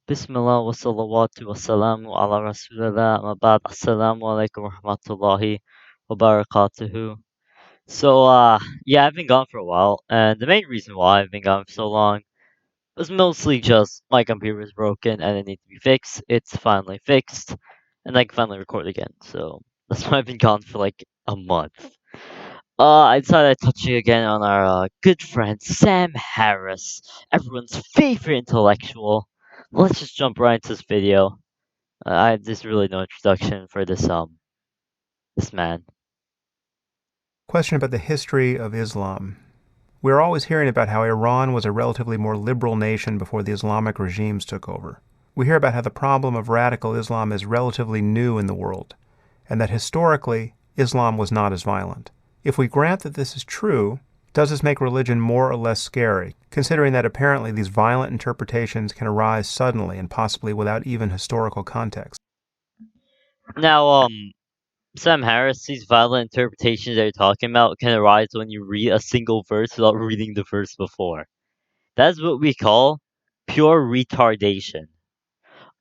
Bismillah wa salawatu wa salamu ala rasulillah wa ba'd. Assalamu alaikum wa rahmatullahi wa barakatuhu. Yeah, I've been gone for a while, and the main reason why I've been gone for so long was mostly just my computer is broken and it needs to be fixed. It's finally fixed, and I can finally record again. So that's why I've been gone for like a month. I decided to touch you again on our good friend Sam Harris, everyone's favorite intellectual. Let's just jump right into this video. There's really no introduction for this man. Question about the history of Islam. We're always hearing about how Iran was a relatively more liberal nation before the Islamic regimes took over. We hear about how the problem of radical Islam is relatively new in the world, and that historically, Islam was not as violent. If we grant that this is true, does this make religion more or less scary, considering that apparently these violent interpretations can arise suddenly and possibly without even historical context? Now, Sam Harris, these violent interpretations that you're talking about can arise when you read a single verse without reading the verse before. That's what we call pure retardation.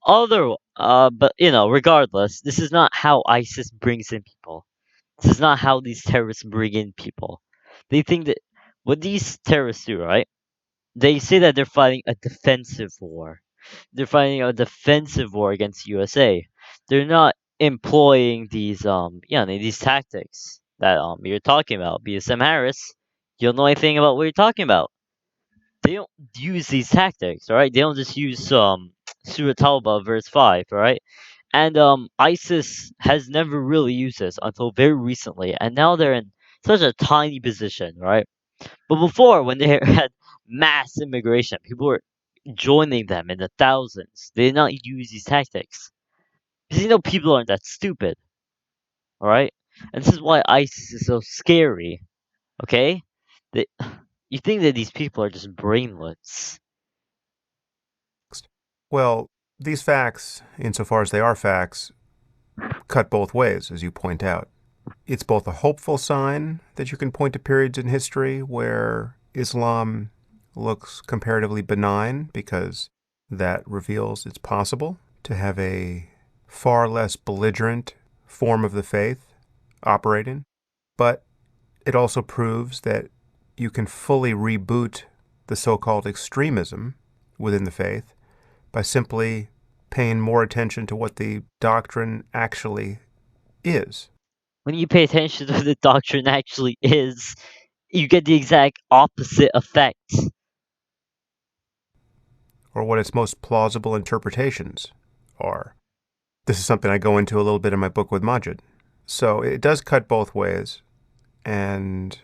But regardless, this is not how ISIS brings in people. This is not how these terrorists bring in people. They think that what these terrorists do, right? They say that they're fighting a defensive war. They're fighting a defensive war against USA. They're not employing these tactics that you're talking about. BSM Harris, you don't know anything about what you're talking about. They don't use these tactics, all right? They don't just use Surah Tauba verse 5, all right? And ISIS has never really used this until very recently, and now they're in such a tiny position, right? But before, when they had mass immigration, people were joining them in the thousands. They did not use these tactics. Because people aren't that stupid, alright? And this is why ISIS is so scary, okay? They, you think that these people are just brainless. Well, these facts, insofar as they are facts, cut both ways, as you point out. It's both a hopeful sign that you can point to periods in history where Islam looks comparatively benign because that reveals it's possible to have a far less belligerent form of the faith operating. But it also proves that you can fully reboot the so called extremism within the faith by simply paying more attention to what the doctrine actually is, When you pay attention to what the doctrine actually is, you get the exact opposite effect. or what its most plausible interpretations are. This is something I go into a little bit in my book with Majid. So it does cut both ways. And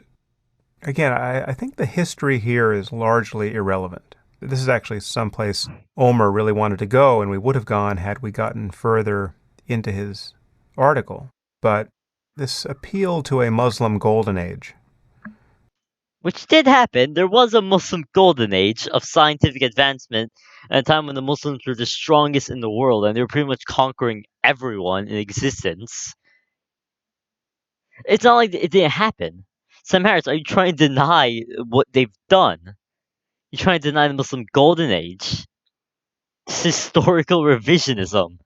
again, I think the history here is largely irrelevant. This is actually someplace Omer really wanted to go, and we would have gone had we gotten further into his article. But this appeal to a Muslim golden age. Which did happen. There was a Muslim golden age of scientific advancement at a time when the Muslims were the strongest in the world and they were pretty much conquering everyone in existence. It's not like it didn't happen. Sam Harris, are you trying to deny what they've done? You're trying to deny the Muslim golden age? It's historical revisionism.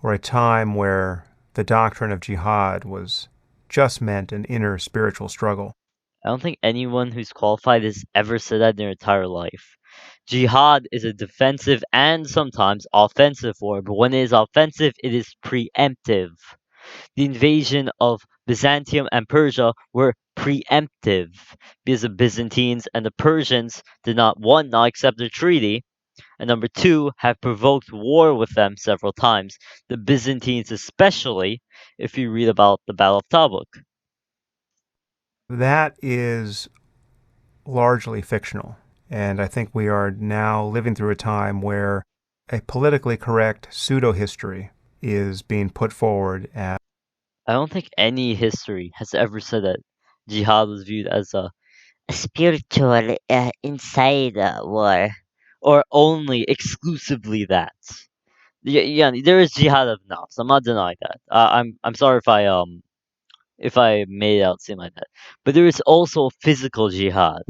Or a time where the doctrine of jihad was just meant an inner spiritual struggle. I don't think anyone who's qualified has ever said that in their entire life. Jihad is a defensive and sometimes offensive war, but when it is offensive, it is preemptive. The invasion of Byzantium and Persia were preemptive because the Byzantines and the Persians did not, one, not accept the treaty, and number two, have provoked war with them several times. The Byzantines, especially, if you read about the Battle of Tabuk. That is largely fictional. And I think we are now living through a time where a politically correct pseudo history is being put forward as I don't think any history has ever said that jihad was viewed as a spiritual inside war, or only exclusively that. Yeah, there is jihad of nafs. I'm not denying that. I'm sorry if I made it out seem like that. But there is also physical jihad.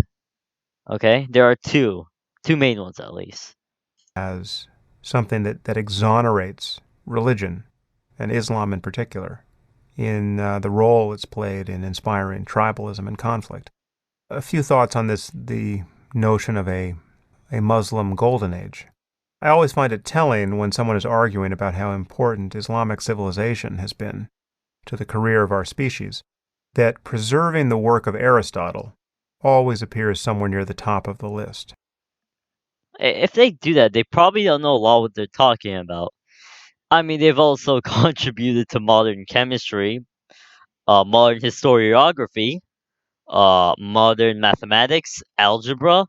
Okay, there are two main ones at least. as something that exonerates religion, and Islam in particular, in the role it's played in inspiring tribalism and conflict. A few thoughts on this the notion of a Muslim golden age. I always find it telling when someone is arguing about how important Islamic civilization has been to the career of our species, that preserving the work of Aristotle always appears somewhere near the top of the list. If they do that, they probably don't know a lot what they're talking about. I mean, they've also contributed to modern chemistry, modern historiography, modern mathematics, algebra.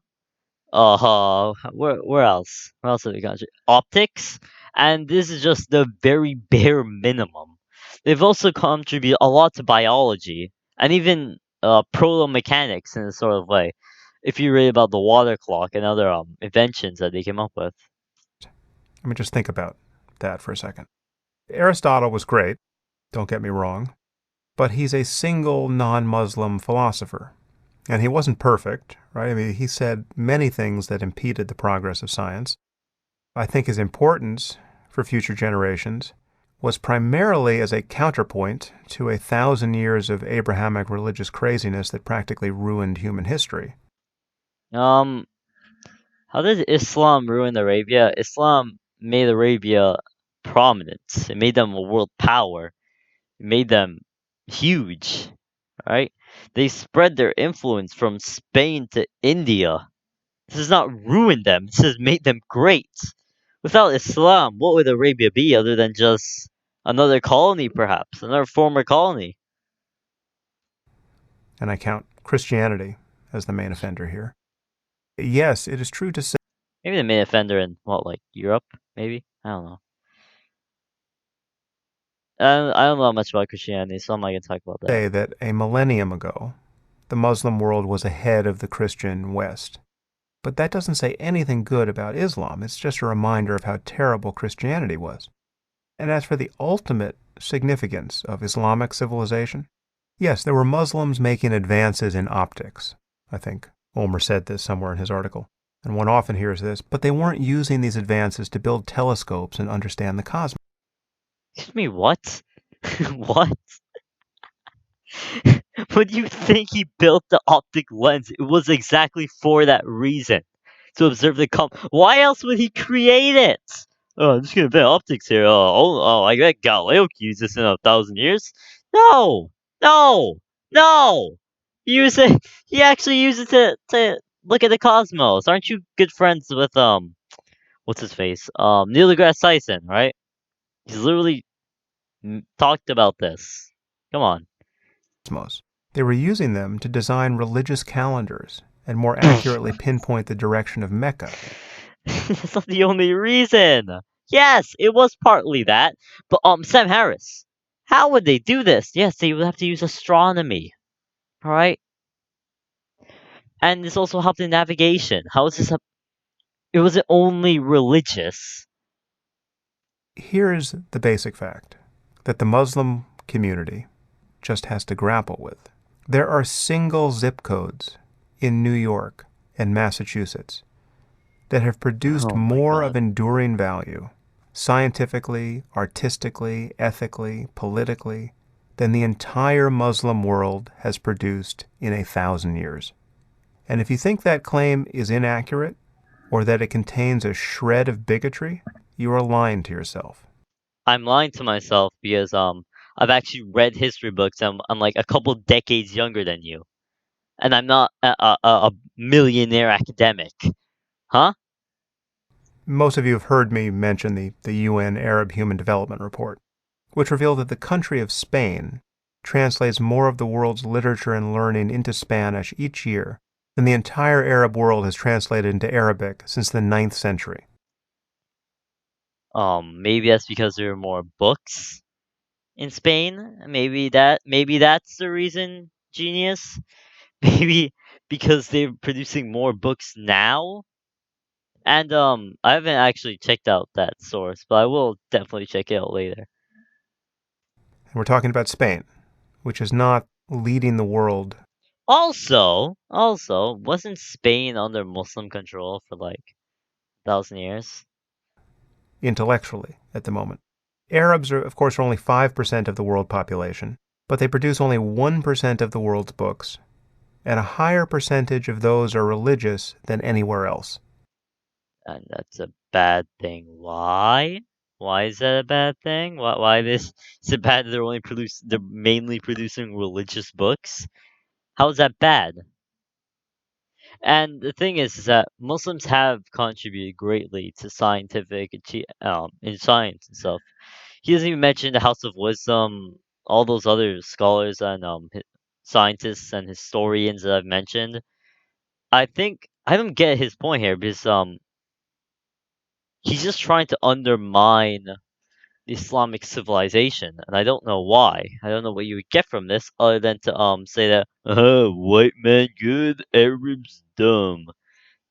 Where else? Where else have they contributed? Optics, and this is just the very bare minimum. They've also contributed a lot to biology and even proto mechanics in a sort of way. If you read about the water clock and other inventions that they came up with. Let me just think about that for a second. Aristotle was great, don't get me wrong, but he's a single non Muslim philosopher. And he wasn't perfect, right? I mean, he said many things that impeded the progress of science. I think his importance for future generations was primarily as a counterpoint to 1,000 years of Abrahamic religious craziness that practically ruined human history. Um, how did Islam ruin Arabia? Islam made Arabia prominent. It made them a world power. It made them huge, right? They spread their influence from Spain to India. This has not ruined them. This has made them great. Without Islam, what would Arabia be other than just another colony, perhaps? Another former colony? And I count Christianity as the main offender here. Yes, it is true to Maybe the main offender in, what, like Europe? Maybe? I don't know. I don't know much about Christianity, so I'm not going to talk about that. say that a millennium ago, the Muslim world was ahead of the Christian West. But that doesn't say anything good about Islam. It's just a reminder of how terrible Christianity was. And as for the ultimate significance of Islamic civilization, yes, there were Muslims making advances in optics. I think Omer said this somewhere in his article. And one often hears this, but they weren't using these advances to build telescopes and understand the cosmos. Excuse me, what? What? What do you think he built the optic lens? It was exactly for that reason. To observe the Why else would he create it? Oh, I'm just gonna invent optics here. I bet Galileo could use this in 1,000 years. No! No! No! Use it. He actually used it to look at the cosmos. Aren't you good friends with what's his face? Neil deGrasse Tyson, right? He's literally talked about this. Come on. They were using them to design religious calendars and more accurately pinpoint the direction of Mecca. That's not the only reason. Yes, it was partly that, but Sam Harris, how would they do this? Yes, they would have to use astronomy. All right, and this also helped in navigation. How is this a? It wasn't only religious. Here's the basic fact that the Muslim community just has to grapple with. There are single zip codes in New York and Massachusetts that have produced Oh my more of god. enduring value, scientifically, artistically, ethically, politically, than the entire Muslim world has produced in 1,000 years. And if you think that claim is inaccurate, or that it contains a shred of bigotry, you are lying to yourself. I'm lying to myself because I've actually read history books. I'm like a couple decades younger than you, and I'm not a millionaire academic, huh? Most of you have heard me mention the UN Arab Human Development Report, which revealed that the country of Spain translates more of the world's literature and learning into Spanish each year than the entire Arab world has translated into Arabic since the 9th century. Maybe that's because there are more books in Spain. Maybe that's the reason, genius. Maybe because they're producing more books now. And I haven't actually checked out that source, but I will definitely check it out later. And we're talking about Spain, which is not leading the world. Also, wasn't Spain under Muslim control for like 1,000 years? intellectually at the moment. Arabs, are, of course, are only 5% of the world population, but they produce only 1% of the world's books, and a higher percentage of those are religious than anywhere else. And that's a bad thing. Why? Why is that a bad thing? Why this? Is it bad that they're mainly producing religious books? How is that bad? And the thing is that Muslims have contributed greatly to in science and stuff. He doesn't even mention the House of Wisdom, all those other scholars and scientists and historians that I've mentioned. I think I don't get his point here because he's just trying to undermine the Islamic civilization, and I don't know why. I don't know what you would get from this other than to say that white man good, Arabs dumb.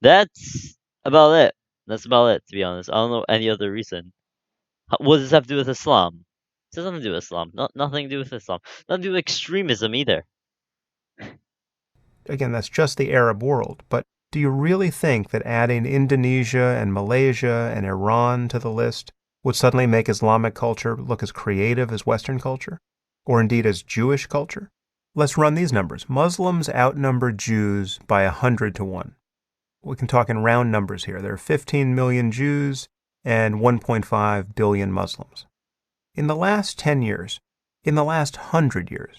That's about it. That's about it, to be honest. I don't know any other reason. What does this have to do with Islam? It has nothing to do with Islam. Nothing to do with Islam. Nothing to do with extremism either. Again, that's just the Arab world, but do you really think that adding Indonesia and Malaysia and Iran to the list would suddenly make Islamic culture look as creative as Western culture? Or indeed as Jewish culture? Let's run these numbers. Muslims outnumber Jews by 100 to 1. We can talk in round numbers here. There are 15 million Jews and 1.5 billion Muslims. In the last 10 years, in the last 100 years,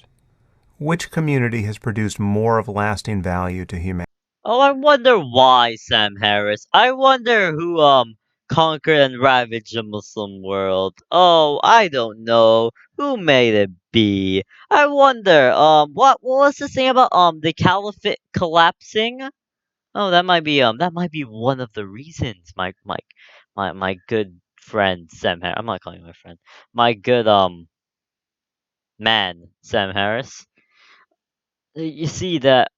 which community has produced more of lasting value to humanity? Oh, I wonder why, Sam Harris. I wonder who conquered and ravaged the Muslim world. Oh, I don't know. Who may it be? I wonder. What was the thing about the caliphate collapsing? Oh, that might be one of the reasons. My good friend Sam Harris. I'm not calling him my friend. My good man Sam Harris. You see that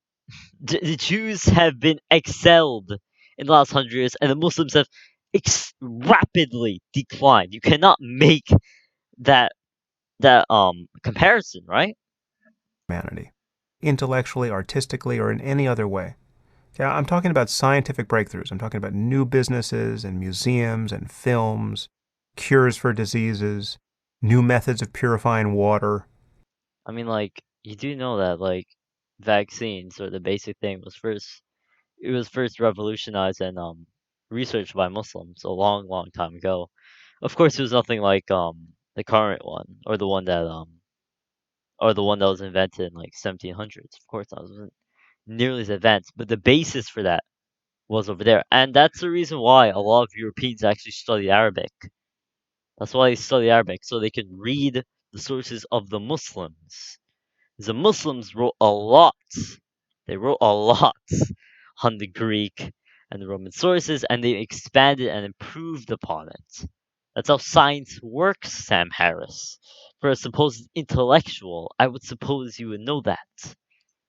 the Jews have been excelled in the last 100 years, and the Muslims have rapidly declined. You cannot make that comparison, right? Intellectually, artistically, or in any other way. Yeah, I'm talking about scientific breakthroughs. I'm talking about new businesses and museums and films, cures for diseases, new methods of purifying water. I mean, like you do know that vaccines or the basic thing was first revolutionized and researched by Muslims a long time ago. Of course, it was nothing like the current one or the one that was invented in like 1700s. Of course, that wasn't nearly as advanced, but the basis for that was over there, and that's the reason why a lot of Europeans actually study Arabic. That's why they study Arabic, so they can read the sources of the Muslims. The Muslims wrote a lot. They wrote a lot on the Greek and the Roman sources, and they expanded and improved upon it. That's how science works, Sam Harris. For a supposed intellectual, I would suppose you would know that.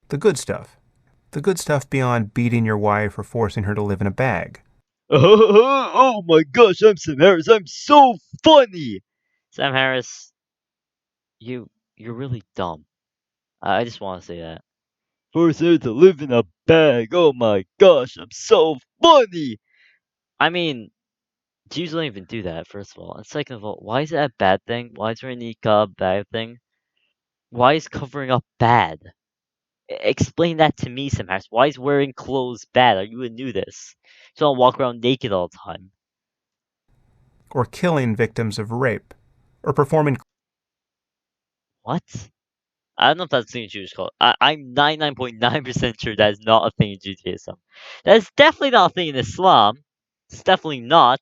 The good stuff. The good stuff beyond beating your wife or forcing her to live in a bag. Oh my gosh, I'm Sam Harris. I'm so funny. Sam Harris, you're really dumb. I just want to say that. Force her to live in a bag. Oh my gosh, I'm so funny. I mean, Jews don't even do that, first of all. And second of all, why is that a bad thing? Why is wearing niqab a bad thing? Why is covering up bad? Explain that to me, Sam Harris. Why is wearing clothes bad? Are you a nudist? You don't walk around naked all the time. Or killing victims of rape. Or performing What? I don't know if that's a thing in Jewish culture. I'm 99.9% sure that is not a thing in Judaism. That is definitely not a thing in Islam. It's definitely not.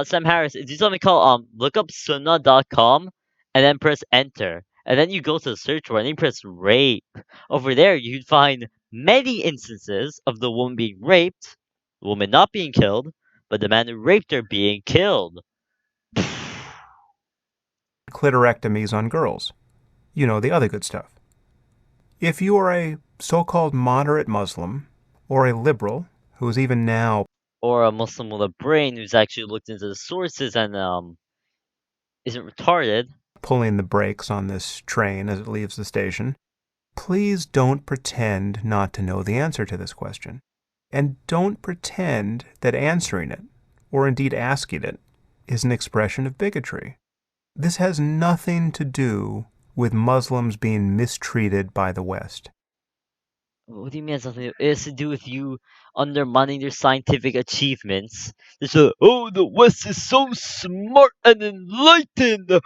Sam Harris, do something called look up sunnah.com and then press enter. And then you go to the search bar and then you press rape. Over there, you'd find many instances of the woman being raped, the woman not being killed, but the man who raped her being killed. clitorectomies on girls. You know, the other good stuff. If you are a so called moderate Muslim or a liberal who is even now Or a Muslim with a brain who's actually looked into the sources and isn't retarded. pulling the brakes on this train as it leaves the station, please don't pretend not to know the answer to this question. And don't pretend that answering it, or indeed asking it, is an expression of bigotry. This has nothing to do with Muslims being mistreated by the West. What do you mean it has nothing to, it has to do with you undermining their scientific achievements? There's a, oh, the West is so smart and enlightened.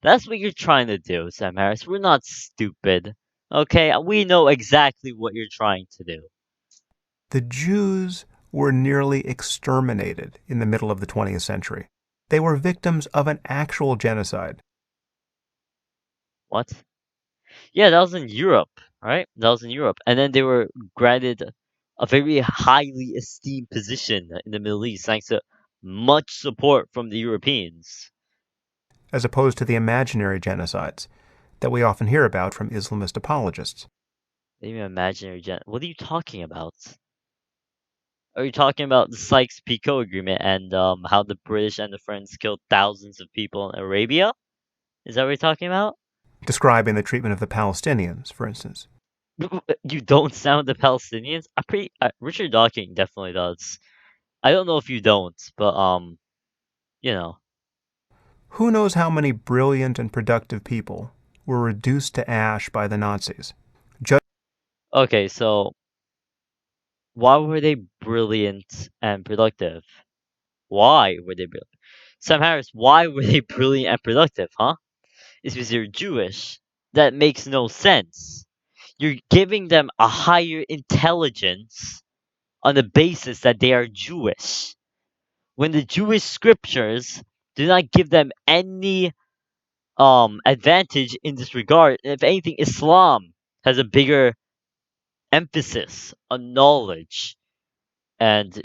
That's what you're trying to do, Sam Harris. We're not stupid. Okay, we know exactly what you're trying to do. The Jews were nearly exterminated in the middle of the 20th century. They were victims of an actual genocide. What? Yeah, that was in Europe, right? That was in Europe. And then they were granted a very highly esteemed position in the Middle East thanks to much support from the Europeans. As opposed to the imaginary genocides that we often hear about from Islamist apologists. Maybe imaginary what are you talking about? Are you talking about the Sykes-Picot Agreement and how the British and the French killed thousands of people in Arabia? Is that what you're talking about? Describing the treatment of the Palestinians, for instance. You don't sound the Palestinians. I pretty Richard Dawkins definitely does. I don't know if you don't, but you know. Who knows how many brilliant and productive people were reduced to ash by the Nazis? Okay, so why were they brilliant and productive? Why were they brilliant? Sam Harris, why were they brilliant and productive, huh? It's because you're Jewish. That makes no sense. You're giving them a higher intelligence on the basis that they are Jewish. When the Jewish scriptures do not give them any advantage in this regard. If anything, Islam has a bigger emphasis on knowledge and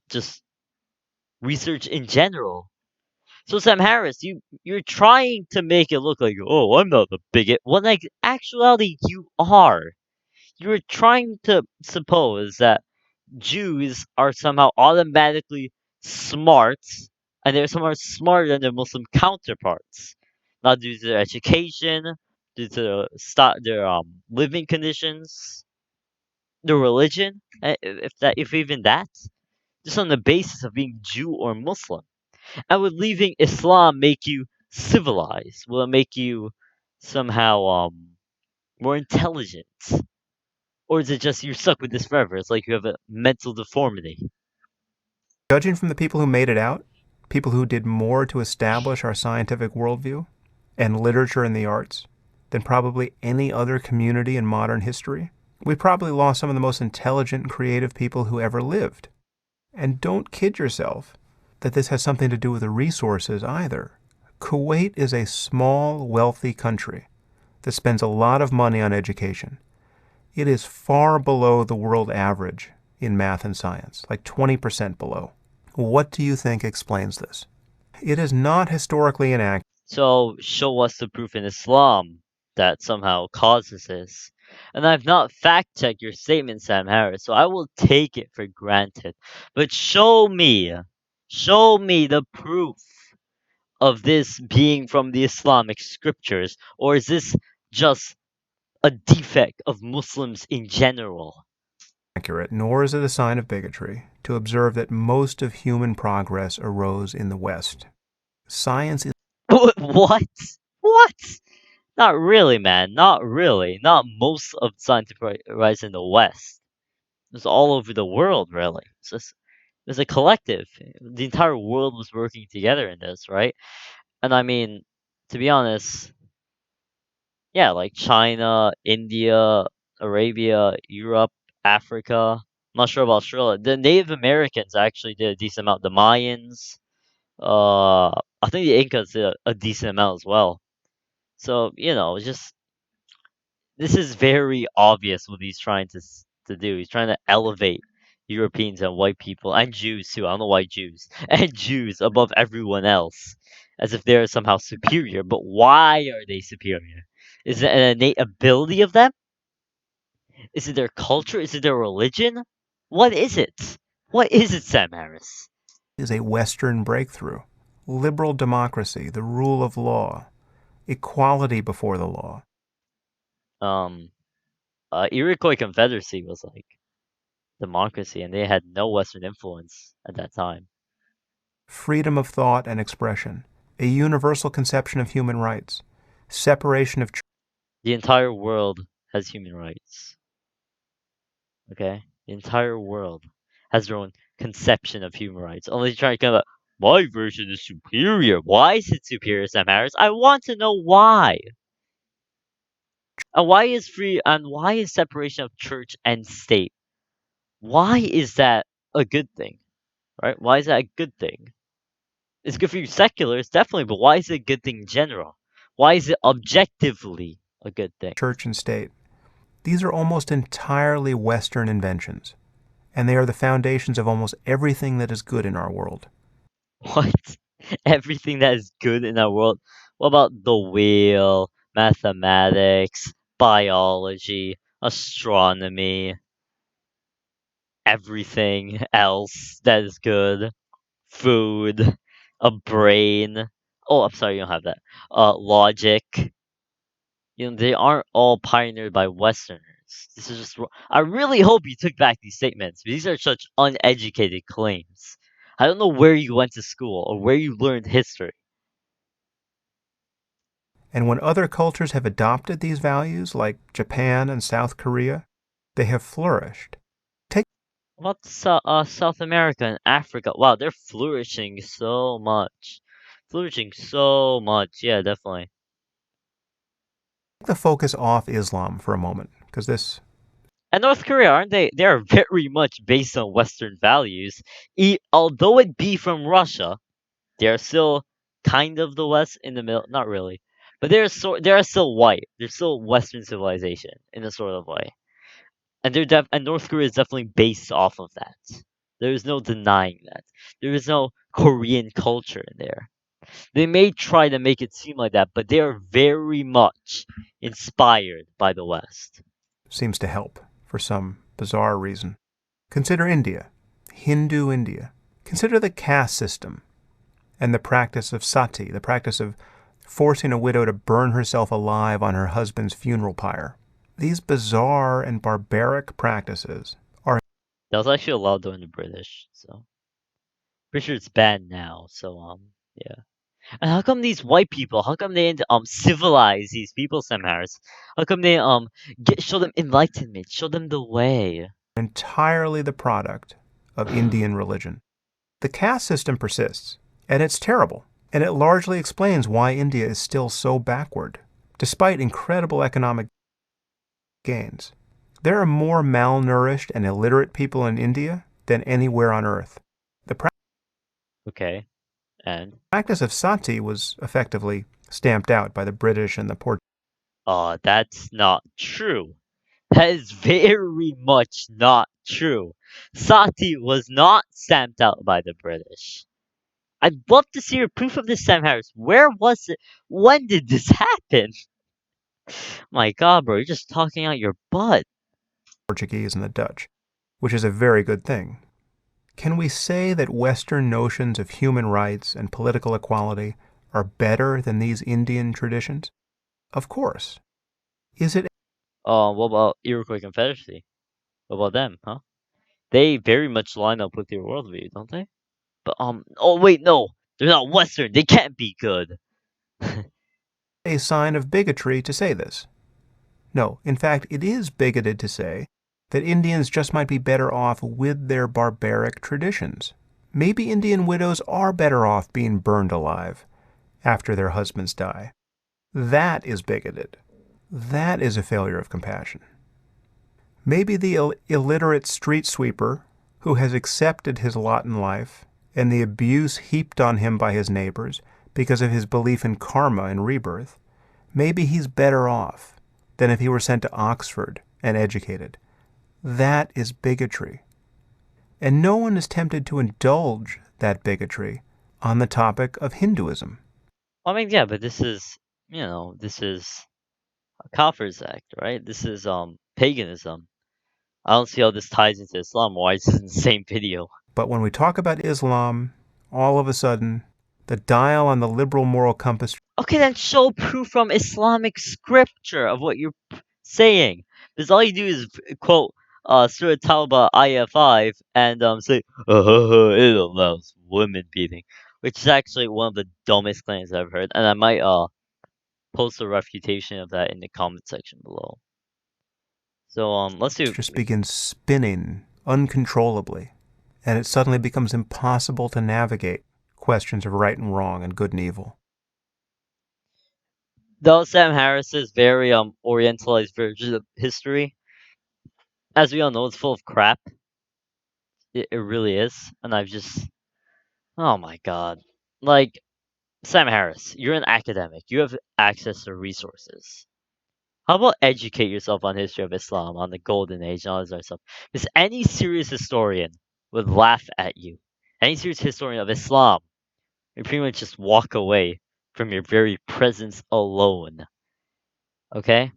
just research in general. So Sam Harris, you're trying to make it look like, oh, I'm not a bigot, when like actuality you are. You're trying to suppose that Jews are somehow automatically smart, and they're somehow smarter than their Muslim counterparts, not due to their education, due to their living conditions, their religion, if even that, just on the basis of being Jew or Muslim. And would leaving Islam make you civilized? Will it make you somehow more intelligent? Or is it just you're stuck with this forever? It's like you have a mental deformity. Judging from the people who made it out, people who did more to establish our scientific worldview and literature and the arts than probably any other community in modern history, we probably lost some of the most intelligent and creative people who ever lived. And don't kid yourself that this has something to do with the resources either. Kuwait is a small, wealthy country that spends a lot of money on education. It is far below the world average in math and science, like 20% below. What do you think explains this? It is not historically inaccurate. So show us the proof in Islam that somehow causes this. And I've not fact checked your statement, Sam Harris, so I will take it for granted. But show me the proof of this being from the Islamic scriptures, or is this just a defect of Muslims in general? Nor is it a sign of bigotry to observe that most of human progress arose in the West. Science is What? What? Not really, man. Not really. Not most of scientific rise in the West. It's all over the world, really. It's a collective. The entire world was working together in this, right? And I mean, to be honest, yeah, like China, India, Arabia, Europe, Africa. I'm not sure about Australia. The Native Americans actually did a decent amount. The Mayans, I think the Incas did a decent amount as well. So just this is very obvious what he's trying to do. He's trying to elevate Europeans and white people and Jews too. I don't know why Jews and Jews above everyone else, as if they're somehow superior. But why are they superior? Is it an innate ability of them? Is it their culture? Is it their religion? What is it? What is it, Sam Harris? a Western breakthrough. Liberal democracy, the rule of law, equality before the law. Um, Iroquois Confederacy was like democracy, and they had no Western influence at that time. freedom of thought and expression, a universal conception of human rights, separation of The entire world has human rights. Okay? The entire world has their own conception of human rights. Only trying to come up, my version is superior. Why is it superior, Sam Harris? I want to know why. And why is separation of church and state? Why is that a good thing? Right? Why is that a good thing? It's good for you seculars, definitely, but why is it a good thing in general? Why is it objectively a good thing? church and state. These are almost entirely Western inventions, and they are the foundations of almost everything that is good in our world. What? Everything that is good in our world? What about the wheel, mathematics, biology, astronomy, everything else that is good? Food, a brain. Oh, I'm sorry, you don't have that. Logic. They aren't all pioneered by Westerners. This is just. I really hope you took back these statements. These are such uneducated claims. I don't know where you went to school or where you learned history. And when other cultures have adopted these values, like Japan and South Korea, they have flourished. Take What about South America and Africa? Wow, they're flourishing so much. Flourishing so much. Yeah, definitely. the focus off Islam for a moment, because this And North Korea, aren't they? They are very much based on Western values. Although it be from Russia, they are still kind of the West in the middle. Not really, but they are still white. They're still Western civilization in a sort of way. And and North Korea is definitely based off of that. There is no denying that. There is no Korean culture in there. They may try to make it seem like that, but they are very much inspired by the West. seems to help for some bizarre reason. Consider India, Hindu India. Consider the caste system and the practice of sati, the practice of forcing a widow to burn herself alive on her husband's funeral pyre. These bizarre and barbaric practices are That was actually allowed during the British, so pretty sure it's banned now. So yeah. And how come these white people? How come they didn't civilize these people somehow? How come they show them enlightenment, show them the way? entirely the product of Indian religion. The caste system persists, and it's terrible, and it largely explains why India is still so backward, despite incredible economic gains. There are more malnourished and illiterate people in India than anywhere on earth. The Okay, and practice of sati was effectively stamped out by the British and the Portuguese. that's not true. That is very much not true. Sati was not stamped out by the British. I'd love to see your proof of this, Sam Harris. Where was it? When did this happen? My God, bro, you're just talking out your butt. And the Dutch, which is a very good thing. Can we say that Western notions of human rights and political equality are better than these Indian traditions? Of course. Is it What about Iroquois Confederacy? What about them, huh? They very much line up with your worldview, don't they? But oh wait, no, they're not Western. They can't be good. a sign of bigotry to say this? No, in fact, it is bigoted to say that Indians just might be better off with their barbaric traditions. Maybe Indian widows are better off being burned alive after their husbands die. That is bigoted. That is a failure of compassion. Maybe the illiterate street sweeper who has accepted his lot in life and the abuse heaped on him by his neighbors because of his belief in karma and rebirth, maybe he's better off than if he were sent to Oxford and educated. That is bigotry. And no one is tempted to indulge that bigotry on the topic of Hinduism. I mean, yeah, but this is a Kafirs act, right? This is paganism. I don't see how this ties into Islam. Why is this in the same video? But when we talk about Islam, all of a sudden, the dial on the liberal moral compass Okay, then show proof from Islamic scripture of what you're saying. Because all you do is quote Surah Tauba ayah 5 and say it allows women beating, which is actually one of the dumbest claims I've heard, and I might post a refutation of that in the comment section below. So let's do. Just begins spinning uncontrollably, and it suddenly becomes impossible to navigate questions of right and wrong and good and evil. Though Sam Harris's very orientalized version of history, as we all know, it's full of crap. It really is, and I've just oh my god, like Sam Harris, you're an academic. You have access to resources. How about educate yourself on history of Islam, on the Golden Age, and all this other stuff? Because any serious historian would laugh at you. Any serious historian of Islam would pretty much just walk away from your very presence alone. Okay?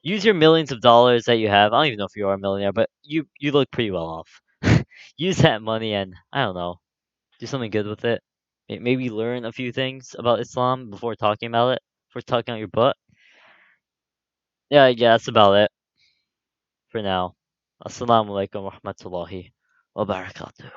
Use your millions of dollars that you have. I don't even know if you are a millionaire, but you look pretty well off. Use that money and I don't know, do something good with it. Maybe learn a few things about Islam before talking about it. Before talking out your butt. Yeah, that's about it for now. Assalamu alaikum wa rahmatullahi wa barakatuh.